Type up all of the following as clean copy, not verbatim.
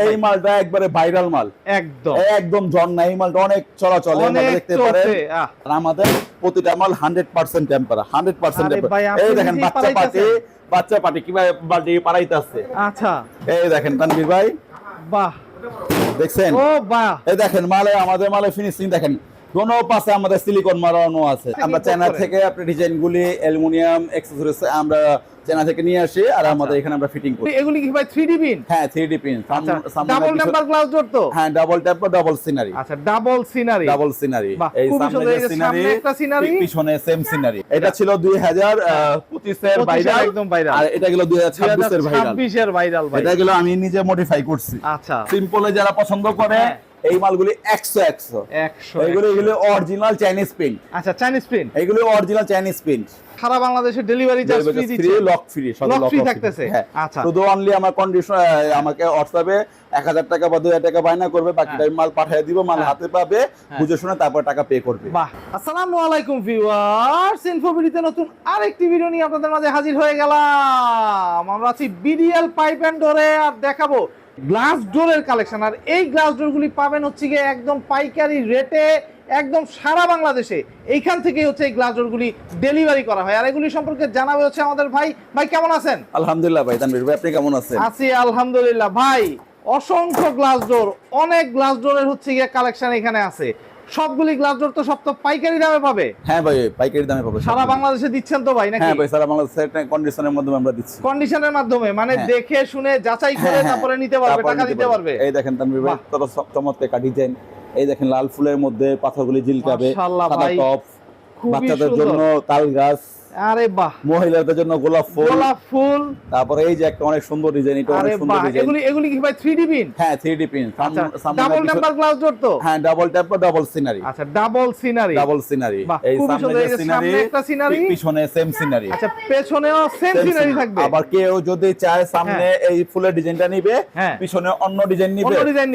এই মালটা একবারে ভাইরাল মাল, একদম একদম ঝর্ণা। এই মালটা অনেক চলাচল, দেখতে পারেন। আর আমাদের প্রতিটা মাল 100% টেম্পারা, 100% টেম্পারা। এই দেখেন বাচ্চা পাটি কিভাবে বালতি পারাইতেছে। আচ্ছা, এই দেখেন তানভীর ভাই, বাহ, দেখছেন? ও বাহ, এই দেখেন আমাদের মালে ফিনিশিং দেখেন, কোনো পাশে আমাদের সিলিকন মারানো আছে। আমরা চায়না থেকে আপনি ডিজাইন গুলি, অ্যালুমিনিয়াম অ্যাকসেসরিজ আমরা চায়না থেকে নিয়ে আসি, আর আমাদের এখানে আমরা ফিটিং করি। এগুলি কি ভাই 3D পিন? হ্যাঁ, 3D pin. Double temper glass door তো? হ্যাঁ, ডাবল টেম্পার, ডাবল সিনারি। আচ্ছা, ডাবল সিনারি, ডাবল সিনারি। এই সামনে সিনারি, একটা সিনারি, পিছনে সেম সিনারি। এটা ছিল 2025 এর ভাইরাল, একদম ভাইরাল। আর এটা গেল 2026 এর ভাইরাল। 26 এর ভাইরাল ভাই। এটা গেল আমি নিজে মডিফাই করছি। আচ্ছা, সিম্পলে যারা পছন্দ করে এই মালগুলি 100 এগুলো অরিজিনাল চাইনিজ প্রিন্ট। আচ্ছা, চাইনিজ প্রিন্ট, এগুলো অরিজিনাল চাইনিজ প্রিন্ট। সারা বাংলাদেশে ডেলিভারি চার্জ ফ্রি দিচ্ছে, লক ফ্রি, লক ফ্রি থাকতেছে। আচ্ছা, শুধু অনলি আমার কন্ডিশন, আমাকে WhatsApp-এ 1000 টাকা বা 2000 টাকা বায়না করবে, বাকিটা মাল পাঠিয়ে দিব, মাল হাতে পাবে, বুঝে শুনে তারপর টাকা পে করবে। বাহ। আসসালামু আলাইকুম ভিউয়ার্স, ইনফোবিডিতে নতুন আরেকটি ভিডিও নিয়ে আপনাদের মাঝে হাজির হয়ে গেলাম। আমরা আছি বিডিএল পাইপ এন্ড ডোরে, আর দেখাবো গ্লাস ডোরের কালেকশন। আর এই গ্লাস ডোরগুলি পাবেন হচ্ছে গিয়ে একদম পাইকারি রেটে, একদম সারা বাংলাদেশে এইখান থেকে হচ্ছে এই গ্লাস ডোরগুলি ডেলিভারি করা হয়। আর এগুলি সম্পর্কে জানাবে হচ্ছে আমাদের ভাই। ভাই কেমন আছেন? আলহামদুলিল্লাহ ভাই। তানভীর ভাই, আপনি কেমন আছেন? আছি আলহামদুলিল্লাহ ভাই। অসংখ্য গ্লাস ডোর, অনেক গ্লাস ডোরের হচ্ছে গিয়ে কালেকশন এখানে আছে। সবগুলি গ্লাস ডোর তো সব তো পাইকারি দামে পাবে? হ্যাঁ ভাই, পাইকারি দামে পাবে। সারা বাংলাদেশে দিচ্ছেন তো ভাই নাকি? হ্যাঁ ভাই, সারা বাংলাদেশে কন্ডিশনের মাধ্যমে আমরা দিচ্ছি। কন্ডিশনের মাধ্যমে মানে দেখে শুনে যাচাই করে তারপরে নিতে পারবে, টাকা দিতে পারবে। এই দেখেন তানভীর ভাই, কত চমৎকার ডিজাইন। এই দেখেন লাল ফুলের মধ্যে পাথরগুলি ঝিলকাবে, মাশাআল্লাহ ভাই, টপ, খুবই বাচ্চাদের সুন্দর। জন্য তাল গাছ, আরে বাহ, মহিলাদের জন্য গোলাপ ফুল। তারপরে এই যে একটা অনেক সুন্দর ডিজাইন, এটা অনেক সুন্দর ডিজাইন। এগুলি কি ভাই 3D পিন? হ্যাঁ, 3D pin. Double temper glass door তো? হ্যাঁ, ডাবল টেম্পার, ডাবল সিনারি। আচ্ছা, ডাবল সিনারি, ডাবল সিনারি। এই সামনে একটা সিনারি, পিছনে সেম সিনারি। আচ্ছা, পেছনেও সেম সিনারি থাকবে। আবার কেউ যদি চায় সামনে এই ফুলের ডিজাইনটা নিবে, পিছনে অন্য ডিজাইন নিবে,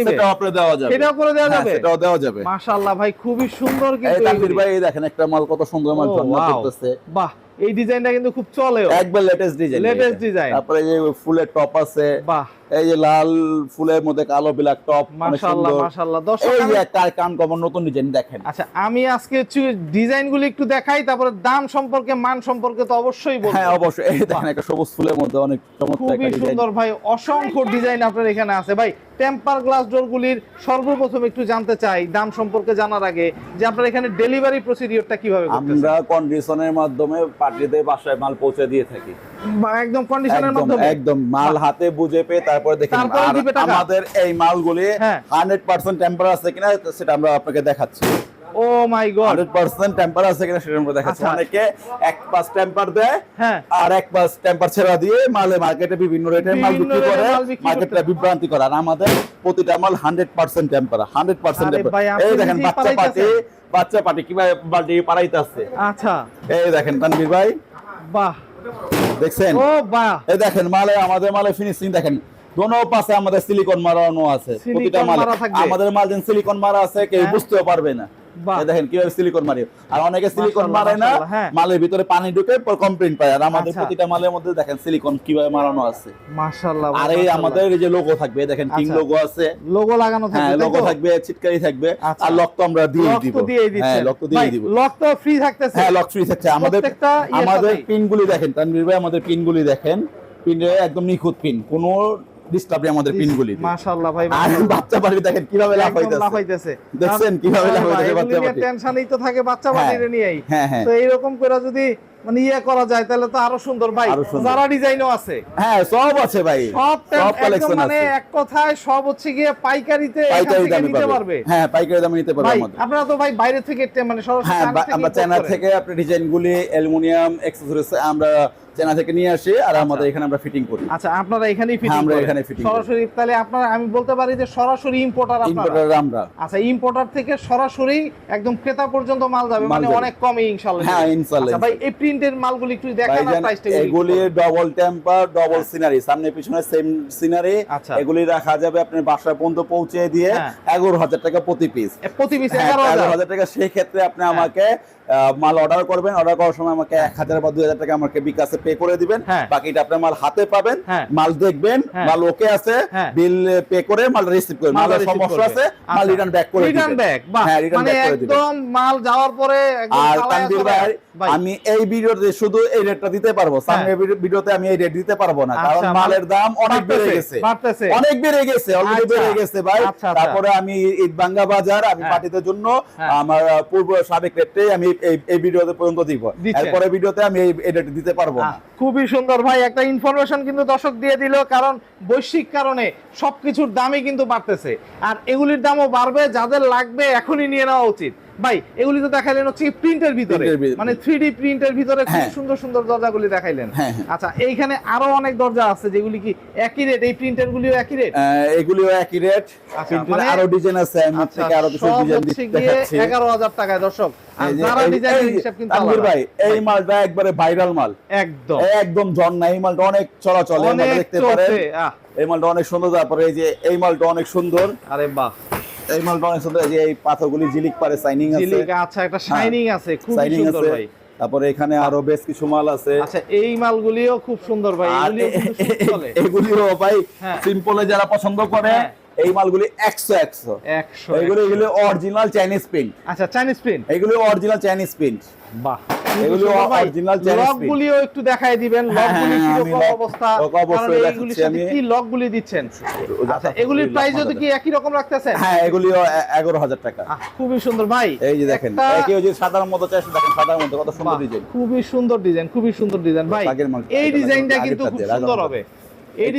সেটাও আপনি দেওয়া যাবে। সেটাও করে দেওয়া যাবে, সেটাও দেওয়া যাবে। মাশাআল্লাহ ভাই, খুবই সুন্দর। কিন্তু এই তানভীর ভাই, এই দেখেন একটা মাল কত সুন্দর মাল ঝর্ণা করতেছে। বাহ, এই ডিজাইনটা কিন্তু খুব চলে, একবার লেটেস্ট ডিজাইন, লেটেস্ট ডিজাইন। তারপরে এই ফুলের টপ আছে। বাহ, এই যে লাল ফুলের মধ্যে কালো ব্ল্যাক টপ, মাশাআল্লাহ মাশাআল্লাহ। দর্শক, এই যে কান কমন নতুন ডিজাইন দেখেন। আচ্ছা, আমি আজকে ডিজাইনগুলো একটু দেখাই, তারপরে দাম সম্পর্কে, মান সম্পর্কে তো অবশ্যই বলবো। হ্যাঁ অবশ্যই। এই দেখেন একটা সবুজ ফুলের মধ্যে অনেক চমৎকার খুবই সুন্দর ভাই, অসংখ্য ডিজাইন আপনার এখানে আছে। ভাই, টেম্পার গ্লাস ডোরগুলির সর্বপ্রথম একটু জানতে চাই দাম সম্পর্কে জানার আগে, যে আপনার এখানে ডেলিভারি প্রসিডিওরটা কিভাবে করতেছেন? আমরা কন্ডিশনের মাধ্যমে পাঠিয়ে বাসায় মাল পৌঁছে দিয়ে থাকি। একদম কন্ডিশনের মাধ্যমে, একদম মাল হাতে বুঝে পেয়ে তারপরে দেখেন। আমাদের এই মালগুলি 100% টেম্পার আছে কিনা সেটা আমরা আপনাকে দেখাচ্ছি। ও মাই গড, 100% টেম্পার আছে কিনা সেটা আমরা দেখাচ্ছি। অনেকে এক পাস টেম্পার দেয়, আর এক পাস টেম্পার ছেড়া দিয়ে মালে মার্কেটে বিভিন্ন রেটের মাল বিক্রি করে, মার্কেটে বিভ্রান্তি করে। আর আমাদের প্রতিটা মাল 100% টেম্পার, 100% টেম্পার। এই দেখেন বাচ্চা পাটি কিভাবে বালতি পারাইতেছে। আচ্ছা, এই দেখেন তানভীর ভাই, বাহ, দেখছেন? ও বাহ, এই দেখেন আমাদের মালে ফিনিশিং দেখেন, দোনো পাশে আমাদের সিলিকন মারানো আছে। প্রতিটা মালে আমাদের মাল যেন সিলিকন মারা আছে, কেউ বুঝতেও পারবে না। দেখেন কিভাবে সিলিকন মারি। আর অনেকে সিলিকন মারে না, মালের ভিতরে পানি ঢুকে কমপ্লেইন পায়। আর আমাদের প্রতিটা মালের মধ্যে দেখেন সিলিকন কিভাবে মারানো আছে। মাশাআল্লাহ। আর এই আমাদের এই যে লোগো থাকবে, দেখেন কিং লোগো আছে, লোগো লাগানো থাকবে। হ্যাঁ, লোগো থাকবে, ছিটকারি থাকবে। আর লক তো আমরা দিয়ে দিব। হ্যাঁ, লক তো দিয়ে দিব। লক তো ফ্রি থাকতেছে? হ্যাঁ, লক ফ্রি থাকছে। আমাদের পিনগুলি দেখেন তানভীর ভাই, আমাদের পিনগুলি দেখেন, পিনে একদম নিখুঁত পিন, কোনো ডিস্টার্ব আমাদের পিনগুলি। মাশাআল্লাহ ভাই, আর বাচ্চা বাড়ি দেখেন কিভাবে লাফাইতেছে, দেখছেন কিভাবে লাফাইতেছে বাচ্চা বাড়ি। টেনশনই তো থাকে বাচ্চা বাড়ির নিয়েই। হ্যাঁ হ্যাঁ, তো এইরকম করে যদি মানে করা যায় তাহলে তো আরো সুন্দর ভাই। যারা ডিজাইনও আছে, হ্যাঁ সব আছে ভাই, সব কালেকশন আছে। মানে এক কথায় সব হচ্ছে গিয়ে পাইকারিতে নিতে পারবে। হ্যাঁ, পাইকারি দামে নিতে পারবে আমাদের। আপনারা তো ভাই বাইরে থেকে মানে সরাসরি আমরা চায়না থেকে আপনি ডিজাইনগুলি, অ্যালুমিনিয়াম অ্যাকসেসরিজ আমরা চায়না থেকে নিয়ে আসি, আর আমাদের এখানে আমরা ফিটিং করি। আচ্ছা, আপনারা এখানেই ফিটিং করেন? আমরা এখানে ফিটিং সরাসরি। তাহলে আপনারা, আমি বলতে পারি যে সরাসরি ইম্পোর্টার আপনারা? আমরা। আচ্ছা, ইম্পোর্টার থেকে সরাসরি একদম ক্রেতা পর্যন্ত মাল যাবে, মানে অনেক কমে ইনশাআল্লাহ। হ্যাঁ ইনশাআল্লাহ। আচ্ছা ভাই, এই প্রিন্টের মালগুলি একটু দেখান না, প্রাইসটা। এগুলি ডাবল টেম্পার, ডাবল সিনারি, সামনে পিছনে সেম সিনারি। এগুলি রাখা যাবে আপনার বাসায় পর্যন্ত পৌঁছে দিয়ে 11,000 টাকা প্রতি পিস। প্রতি পিস 11,000 টাকা। সেই ক্ষেত্রে আপনি আমাকে মাল অর্ডার করবেন, অর্ডার করার সময় আমাকে 1,000 বা 2,000 টাকা আমাকে বিকাশে পে করে দিবেন, বাকিটা আপনার মাল হাতে পাবেন, মাল দেখবেন, মাল ওকে আছে, বিল পে করে মাল রিসিভ করবেন, মালের সমস্যা আছে মাল রিটার্ন ব্যাক করে দিবেন। রিটার্ন ব্যাক, বাহ, মানে একদম মাল যাওয়ার পরে একদম আর তানভীর ভাই আমি এই ভিডিওতে শুধু এই রেটটা দিতে পারবো, সামনের ভিডিওতে আমি এই রেট দিতে পারবো না, কারণ মালের দাম অনেক বেড়ে গেছে, অনেক বেড়ে গেছে, অলরেডি বেড়ে গেছে ভাই। তারপরে আমি ঈদবাঙ্গা বাজার আমি পার্টিদের জন্য আমার পূর্ব সাবেক রেটে আমি এই ভিডিওতে পর্যন্ত দিব, এরপরে ভিডিওতে আমি এই রেট দিতে পারবো না। খুবই সুন্দর ভাই, একটা ইনফরমেশন কিন্তু দর্শক দিয়ে দিল, কারণ বৈশ্বিক কারণে সবকিছুর দামই কিন্তু বাড়তেছে, আর এগুলির দামও বাড়বে, যাদের লাগবে এখনই নিয়ে নেওয়া উচিত। ভাই এগুলি তো দেখাইলেন হচ্ছে প্রিন্টের ভিতরে, মানে 3D প্রিন্টের ভিতরে খুব সুন্দর সুন্দর দরজাগুলি দেখাইলেন। আচ্ছা, এইখানে আরো অনেক দরজা আছে যেগুলি কি একই রেট, এই প্রিন্টার গুলিও একই রেট? এগুলিও একই রেট, মানে আরো ডিজাইন আছে, আমি থেকে আরো কিছু ডিজাইন দেখাচ্ছি। 11,000 টাকায় দর্শক। আর যারা ডিজাইনের হিসাব কিন্তু তানভীর ভাই এই মালটা একবারে ভাইরাল মাল, একদম একদম ঝর্ণা, এই মালটা অনেক চলাচল, এই মালটা দেখতে পারেন, এই মালটা অনেক সুন্দর। তারপরে এই যে এই মালটা অনেক সুন্দর, আরে বাহ, এই মালটা অনেক সুন্দর, যে এই পাথরগুলি ঝিলিক পারে, শাইনিং আছে, ঝিলিক, আচ্ছা একটা শাইনিং আছে, খুব সুন্দর ভাই। তারপরে এখানে আরো বেশ কিছু মাল আছে। আচ্ছা, এই মালগুলিও খুব সুন্দর ভাই, এগুলিও কিন্তু চলে, এগুলিও ভাই সিম্পলে যারা পছন্দ করে এই মালগুলি 100 এগুলো অরিজিনাল চাইনিজ প্রিন্ট। আচ্ছা, চাইনিজ প্রিন্ট, এগুলো অরিজিনাল চাইনিজ প্রিন্ট, বাহ, এগুলো অরিজিনাল চাইনিজ প্রিন্ট। লকগুলিও একটু দেখাই দিবেন, লকগুলি কি রকম অবস্থা, কারণ এইগুলির সাথে কি লকগুলি দিচ্ছেন? আচ্ছা, এগুলির প্রাইসও তো কি একই রকম রাখতেছেন? হ্যাঁ, এগুলিও 11,000 টাকা। খুবই সুন্দর ভাই, এই যে দেখেন, একই ওই যে সাদার মতো চাইছেন, দেখেন সাদার মতো কত সুন্দর ডিজাইন, খুবই সুন্দর ডিজাইন, খুবই সুন্দর ডিজাইন ভাই। এই ডিজাইনটা কিন্তু খুব সুন্দর হবে। এই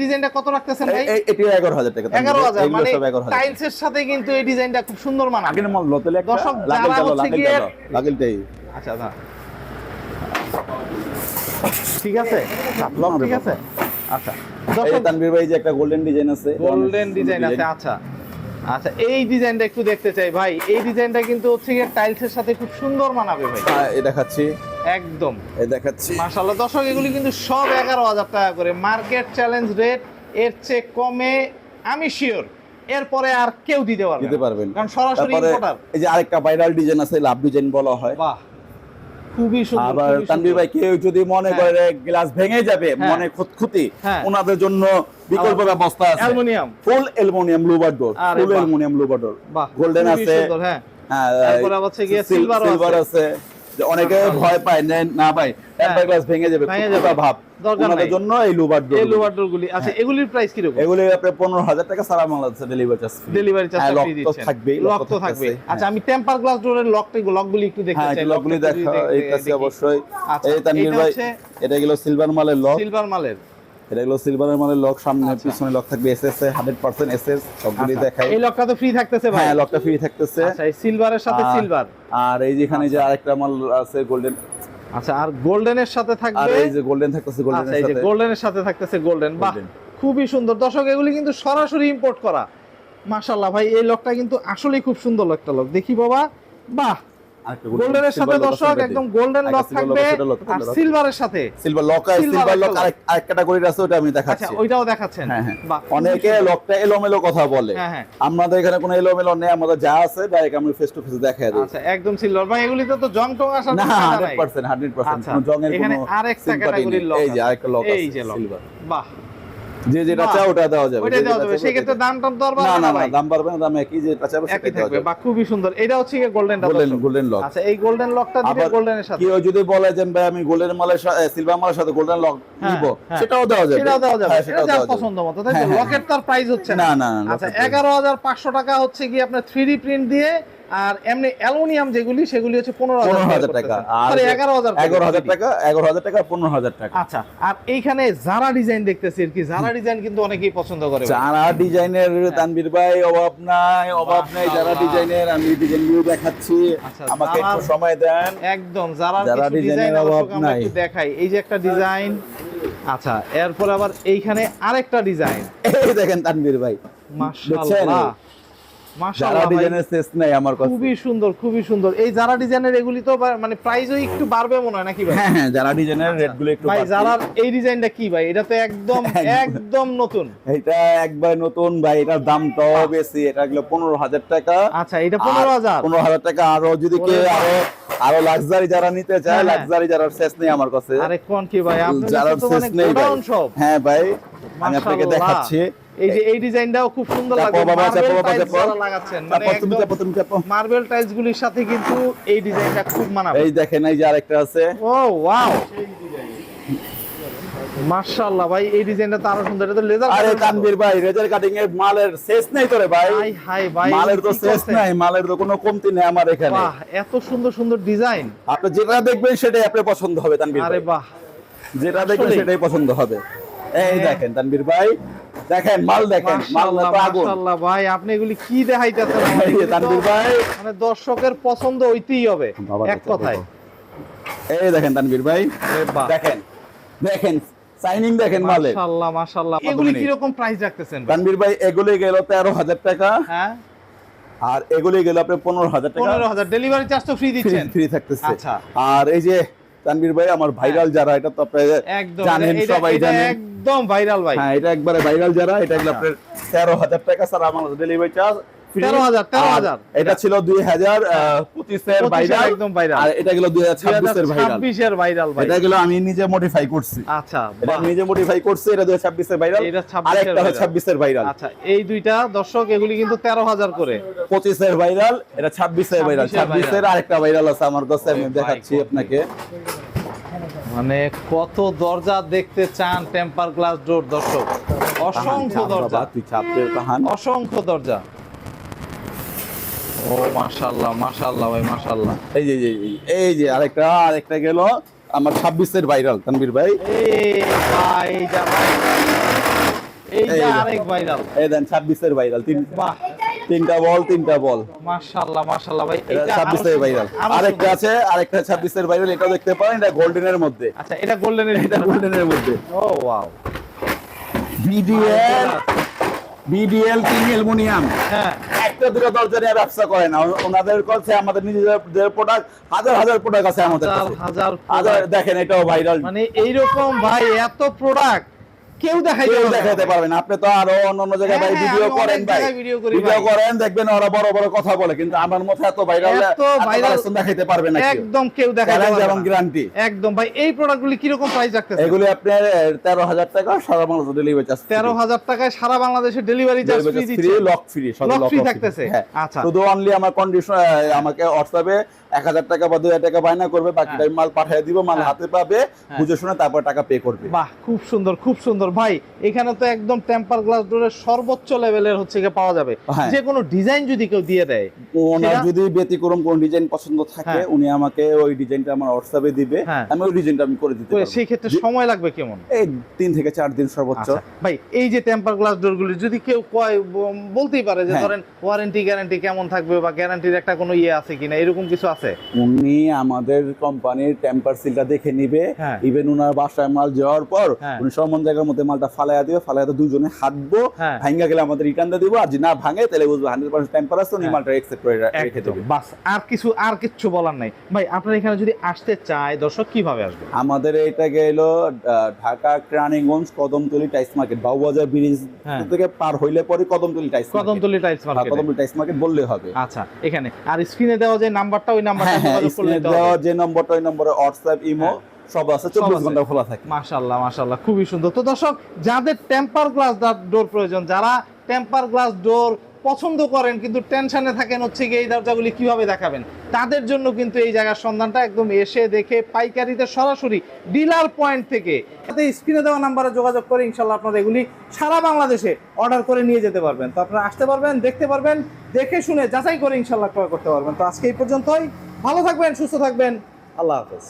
ডিজাইনটা কত রাখতেছেন ভাই? এটি 11,000 টাকা। 11,000 মানে টাইলসের সাথে কিন্তু এই ডিজাইনটা খুব সুন্দর মানাবে। আগের মাল লতেলে একটা লাগেলটাই। আচ্ছা না, ঠিক আছে, লক ঠিক আছে। আচ্ছা, এই তানভীর ভাই যে একটা গোল্ডেন ডিজাইন আছে, গোল্ডেন ডিজাইন আছে। আচ্ছা আচ্ছা, এই ডিজাইনটা একটু দেখতে চাই ভাই, এই ডিজাইনটা কিন্তু হচ্ছে গিয়ে টাইলসের সাথে খুব সুন্দর মানাবে ভাই। হ্যাঁ, এই দেখাচ্ছি, একদম এই দেখাচ্ছি। মাশাআল্লাহ দর্শক, এগুলি কিন্তু সব 11,000 টাকা করে, মার্কেট চ্যালেঞ্জ রেট, এর চেয়ে কমে আমি শিওর এরপরে আর কেউ দিতে পারবে না, কারণ সরাসরি ইম্পোর্টার। এই যে আরেকটা ভাইরাল ডিজাইন আছে, লাভ ডিজাইন বলা হয়, বাহ, খুবই সুন্দর। আবার তানভীর ভাই কেউ যদি মনে করে গ্লাস ভেঙে যাবে, মনে খুঁতখুঁতি, ওনাদের জন্য বিকল্প ব্যবস্থা আছে, অ্যালুমিনিয়াম, ফুল অ্যালুমিনিয়াম লুভার ডোর, ফুল অ্যালুমিনিয়াম লুভার ডোর, গোল্ডেন আছে, হ্যাঁ, তারপরে আছে গিয়ে সিলভার আছে। অনেকে ভয় পায় না ভাই টেম্পার গ্লাস ভেঙে যাবে, ভাব ওনাদের জন্য এই লুভার ডোর, এই লুভার ডোর গুলি। আচ্ছা, এগুলির প্রাইস কি রকম? এগুলি আপনি 15,000 টাকা সারা বাংলাদেশে ডেলিভারি চার্জ ফ্রি দিচ্ছেন, লক তো থাকবে। আচ্ছা, আমি টেম্পার গ্লাস ডোরের লকগুলি একটু দেখতে চাই, লকগুলি দেখা এই কাছে অবশ্যই। এই তানভীর ভাই, এটা হলো সিলভার মালের লক, সিলভার মালের, এটা হলো সিলভারের মালের লক, সামনে পিছনে লক থাকবে এসএস 100% এসএস, সবগুলি দেখাই। এই লকটা তো ফ্রি থাকতেছে ভাই? হ্যাঁ, লকটা ফ্রি থাকতেছে। আচ্ছা, এই সিলভারের সাথে সিলভার, আর এই যেখানে যে আরেকটা মাল আছে গোল্ডেন। আচ্ছা, আর গোল্ডেনের সাথে থাকবে, আর এই যে গোল্ডেন থাকতেছে, গোল্ডেনের সাথে, এই যে গোল্ডেনের সাথে থাকতেছে গোল্ডেন, বাহ, খুবই সুন্দর দর্শক। এগুলি কিন্তু সরাসরি ইম্পোর্ট করা, মাশাআল্লাহ ভাই। এই লকটা কিন্তু আসলেই খুব সুন্দর একটা লক, দেখি বাবা, বাহ, গোল্ডেনের সাথে দর্শক একদম গোল্ডেন লক থাকবে, আর সিলভারের সাথে সিলভার লক, আর সিলভার লক আরেক ক্যাটাগরির আছে, ওটা আমি দেখাচ্ছি। আচ্ছা, ওইটাও দেখাচ্ছেন। বাহ, অনেকে লকটা এলোমেলো কথা বলে, আমাদের এখানে কোনো এলোমেলো নেই, আমাদের যা আছে ডাইরেক্ট আমরা ফেস টু ফেস দেখায় দিই। আচ্ছা, একদম সিলভার ভাই, এগুলিতে তো জং টং আসার না, 100% কোনো জংয়ের কোনো। এখানে আরেকটা ক্যাটাগরির লক, এই যে আরেকটা লক আছে, এই যে সিলভার, বাহ, যে যেটা চাও ওটা দেওয়া যাবে, ওটা দেওয়া যাবে। সেই ক্ষেত্রে দাম টাম তো আর বাড়বে না ভাই? দাম বাড়বে না, দাম একই যেটা চাইবে সেটাই থাকবে। বাহ, খুবই সুন্দর। এটা হচ্ছে কি গোল্ডেনটা, গোল্ডেন লক। আচ্ছা, এই গোল্ডেন লকটা দিবে গোল্ডেনের সাথে। কেউ যদি বলে যে ভাই আমি গোল্ডেন মালের সাথে সিলভার মালের সাথে গোল্ডেন লক নিব, সেটাও দেওয়া যাবে, সেটাও দেওয়া যাবে, সেটা যার পছন্দ মতো, তাই তো? লকের তার প্রাইস হচ্ছে না। আচ্ছা, 11,500 টাকা হচ্ছে কি আপনার 3D প্রিন্ট দিয়ে, আর এমনি অ্যালুমিনিয়াম যেগুলি সেগুলি হচ্ছে 15,000 টাকা, সরি 11,000 টাকা, 11,000 টাকা, 15,000 টাকা। আচ্ছা, আর এইখানে যারা ডিজাইন দেখতেছি আর কি, যারা ডিজাইন কিন্তু অনেকেই পছন্দ করে, যারা ডিজাইনের তানভীর ভাই অভাব নাই, যারা ডিজাইনের আমি ডিজাইনগুলো দেখাচ্ছি, আমাকে একটু সময় দেন। একদম, যারা ডিজাইনের অভাব নাই দেখাই। এই যে একটা ডিজাইন, আচ্ছা, এরপর আবার এইখানে আরেকটা ডিজাইন, এই দেখেন তানভীর ভাই, মাশাআল্লাহ, যারা ডিজাইনের শেষ নাই আমার কাছে, খুবই সুন্দর, খুবই সুন্দর। এই যারা ডিজাইনের এগুলি তো মানে প্রাইসও একটু বাড়বে মনে হয় নাকি ভাই? হ্যাঁ, যারা ডিজাইনের রেটগুলো একটু ভাই, যারা এই ডিজাইনটা কি ভাই? এটা তো একদম নতুন, এটা একবার নতুন ভাই, এটার দামটাও বেশি, এটা হলো 15,000 টাকা। আচ্ছা, এটা 15,000 টাকা। আরো যদি কেউ আরো আরো লাক্সারি যারা নিতে চায়, লাক্সারি যারা শেষ নেই আমার কাছে। আরে কোন কি ভাই, আপনাদের যারা তো শেষ মানে নেই ভাই। গোডাউন সব। হ্যাঁ ভাই, আমি আপনাকে মাশাআল্লাহ। দেখাচ্ছি। এই যে এই ডিজাইনটাও খুব সুন্দর লাগে, লাগাচ্ছেন মানে একদম মার্বেল টাইলস গুলির সাথে কিন্তু এই ডিজাইনটা খুব মানাবে। এই দেখেন, এই যে আরেকটা আছে। ও ওয়াও, মাশাআল্লাহ ভাই, এই ডিজাইনটা তো আরো সুন্দর। এটা তো লেজার। আরে তানভীর ভাই, লেজার কাটিং এর মালের শেষ নেই তো রে ভাই। হাই হাই ভাই, মালের তো শেষ নাই, মালের তো কোনো কমতি নেই আমার এখানে। বাহ, এত সুন্দর সুন্দর ডিজাইন। আপনি যেটা দেখবেন সেটাই আপনার পছন্দ হবে তানভীর ভাই। আরে বাহ, যেটা দেখবেন সেটাই পছন্দ হবে। এই দেখেন তানভীর ভাই, দেখেন মাল, দেখেন মাল তো আগুন। মাশাআল্লাহ ভাই, আপনি এগুলি কি দেখাইতেছেন এই যে তানভীর ভাই, মানে দর্শকের পছন্দ হইতেই হবে এক কথায়। এই দেখেন তানভীর ভাই, আরে বাহ, দেখেন দেখেন সাইনিং দেখেন মালের। মাশাআল্লাহ মাশাআল্লাহ। এগুলি কি রকম প্রাইস রাখতেছেন ভাই? তানভীর ভাই, এগুলি গেল 13,000 টাকা। হ্যাঁ, আর এগুলি গেল আপনার 15,000 টাকা। 15,000। ডেলিভারি চার্জ তো ফ্রি দিচ্ছেন? ফ্রি থাকতেছে। আচ্ছা। আর এই যে তানভীর ভাই, আমার ভাইরাল যারা, এটা তো আপনারা একদম জানেন, সবাই জানেন। একদম ভাইরাল ভাই। হ্যাঁ, এটা একবারে ভাইরাল যারা, এটা গেল আপনার 13,000 টাকা স্যার, আমার ডেলিভারি চার্জ 13,000 এটা ছিল 2025 এর ভাইরাল, একদম ভাইরাল। আর এটা গেল 2026 এর ভাইরাল। 2026 এর ভাইরাল ভাই। এটা গেল আমি নিজে মডিফাই করছি। আচ্ছা, এটা বাহ। নিজে মডিফাই করছি, এটা 2026 এর ভাইরাল, এটা 26 আর এর একটা ভাইরাল। 26 এর ভাইরাল। আচ্ছা, এই দুইটা দর্শক এগুলি কিন্তু 13,000 করে। 25 এর ভাইরাল, এটা 26 এর ভাইরাল। 26 এর আরেকটা ভাইরাল আছে আমার কাছে, আমি দেখাচ্ছি আপনাকে। মানে কত দরজা দেখতে চান টেম্পার গ্লাস ডোর দর্শক, অসংখ্য দরজা, তুই চাপতে কাহান, অসংখ্য দরজা। ও মাশাআল্লাহ মাশাআল্লাহ ভাই, মাশাআল্লাহ। এই যে এই যে আরেকটা গেল আমার 26 এর ভাইরাল তানভীর ভাই। এই ভাই যা ভাই, এই যে এই যে। আরেক ভাইরাল। এই দেন 26 এর ভাইরাল, বাহ, তিনটা বল। মাশাআল্লাহ মাশাআল্লাহ ভাই। এটা এটা 26 এর ভাইরাল। আরো আরেকটা সুন্দর। আছে, আরেকটা 26 এর ভাইরাল, এটাও দেখতে পারেন, এটা গোল্ডেনের মধ্যে। আচ্ছা, এটা গোল্ডেনের, এটা গোল্ডেনের মধ্যে। ও ওয়াও। BDL king aluminium. হ্যাঁ, একটা দুটো দরজা নিয়ে ব্যবসা করে না, ওনাদের কাছে আমাদের নিজেদের প্রোডাক্ট হাজার প্রোডাক্ট আছে আমাদের কাছে। হাজার দেখেন, এটাও ভাইরাল। মানে এইরকম ভাই এত প্রোডাক্ট কেউ দেখাইতে পারবে না। আপনি তো আরো অন্য জায়গায় ভাই হ্যাঁ, ভিডিও আমি করেন অনেক ভাই, জায়গায় ভিডিও করি ভিডিও ভাই। করেন, দেখবেন ওরা বড় কথা বলে, কিন্তু আমার মতো এত ভাইরাল দেখাইতে পারবে না কেউ। একদম কেউ দেখাইতে চ্যালেঞ্জ পারবে এবং না। গ্যারান্টি। একদম ভাই। এই প্রোডাক্টগুলি কি রকম প্রাইস রাখতেছেন? এগুলি আপনার 13,000 টাকা, সারা বাংলাদেশে ডেলিভারি চার্জ 13,000 টাকায় সারা বাংলাদেশে ডেলিভারি চার্জ ফ্রি ফ্রি, দিচ্ছে। লক ফ্রি, লক ফ্রি থাকতেছে। আচ্ছা, শুধু অনলি আমার কন্ডিশন, আমাকে হোয়াটসঅ্যাপে 1,000 টাকা বা 2,000 টাকা বায়না করবে, বাকিটা আমি মাল পাঠিয়ে দিব, মাল হাতে পাবে, বুঝে শুনে তারপর টাকা পে করবে। বাহ, খুব সুন্দর খুব সুন্দর ভাই। এখানে তো একদম টেম্পার গ্লাস ডোরের সর্বোচ্চ লেভেলের হচ্ছে কি পাওয়া যাবে। হ্যাঁ। যে কোনো ডিজাইন যদি কেউ দিয়ে দেয়, ওনার সেটা- যদি ব্যতিক্রম কোন ডিজাইন পছন্দ থাকে, হ্যাঁ। উনি আমাকে ওই ডিজাইনটা আমার হোয়াটসঅ্যাপে দিবে, হ্যাঁ। আমি ওই ডিজাইনটা আমি করে দিতে পারবো। সেই ক্ষেত্রে সময় লাগবে কেমন? এই 3 থেকে 4 দিন সর্বোচ্চ। আচ্ছা, ভাই এই যে টেম্পার গ্লাস ডোরগুলি যদি কেউ কয়, বলতেই পারে যে হ্যাঁ। ধরেন ওয়ারেন্টি গ্যারান্টি কেমন থাকবে বা গ্যারান্টির একটা কোনো ইয়ে আছে কিনা, এরকম কিছু আছে? উনি আমাদের কোম্পানির টেম্পার সিলটা দেখে নিবে, হ্যাঁ। ইভেন উনার বাসায় মাল যাওয়ার পর হ্যাঁ। উনি সমান জায়গার মধ্যে মালটা ফালাইয়া দিবে, ফালাইয়া দুজনে হাঁটবো, হ্যাঁ। ভাঙ্গা গেলে আমাদের রিটার্ন দিয়ে দিব, আর যদি না ভাঙে তাহলে বুঝবো 100% টেম্পার আছে, উনি হ্যাঁ। মালটা অ্যাকসেপ্ট করে রেখে একদম, দেবে। বাস। আর কিছু বলার নাই ভাই। আপনার এখানে যদি আসতে চায় দর্শক, কিভাবে আসবে? আমাদের এটা গেল Dhaka Keraniganj Kadamtali tiles market, Babubazar bridge হ্যাঁ। থেকে পার হইলে পরে Kadamtali tiles market. Kadamtali tiles market. Kadamtali tiles market বললে হবে। আচ্ছা, এখানে আর স্ক্রিনে দেওয়া যে নাম্বারটা, ওই নাম্বারটা হ্যাঁ, যোগাযোগ করলে স্ক্রিনে দেওয়া যে নম্বরটা, ওই নম্বরে হোয়াটসঅ্যাপ, ইমো সব আছে, 24 ঘন্টা খোলা থাকে। মাশাআল্লাহ মাশাআল্লাহ, খুবই সুন্দর। তো দর্শক, যাদের টেম্পার গ্লাস ডোর প্রয়োজন, যারা টেম্পার গ্লাস ডোর পছন্দ করেন কিন্তু টেনশনে থাকেন হচ্ছে কি এই দরজাগুলি কিভাবে দেখাবেন, তাদের জন্য কিন্তু এই জায়গার সন্ধানটা একদম এসে দেখে পাইকারিতে সরাসরি ডিলার পয়েন্ট থেকে স্ক্রিনে দেওয়া নাম্বারে যোগাযোগ করে ইনশাআল্লাহ আপনারা এগুলি সারা বাংলাদেশে অর্ডার করে নিয়ে যেতে পারবেন। তো আপনারা আসতে পারবেন, দেখতে পারবেন, দেখে শুনে যাচাই করে ইনশাআল্লাহ ক্রয় করতে পারবেন। তো আজকে এই পর্যন্তই। ভালো থাকবেন, সুস্থ থাকবেন, আল্লাহ হাফেজ।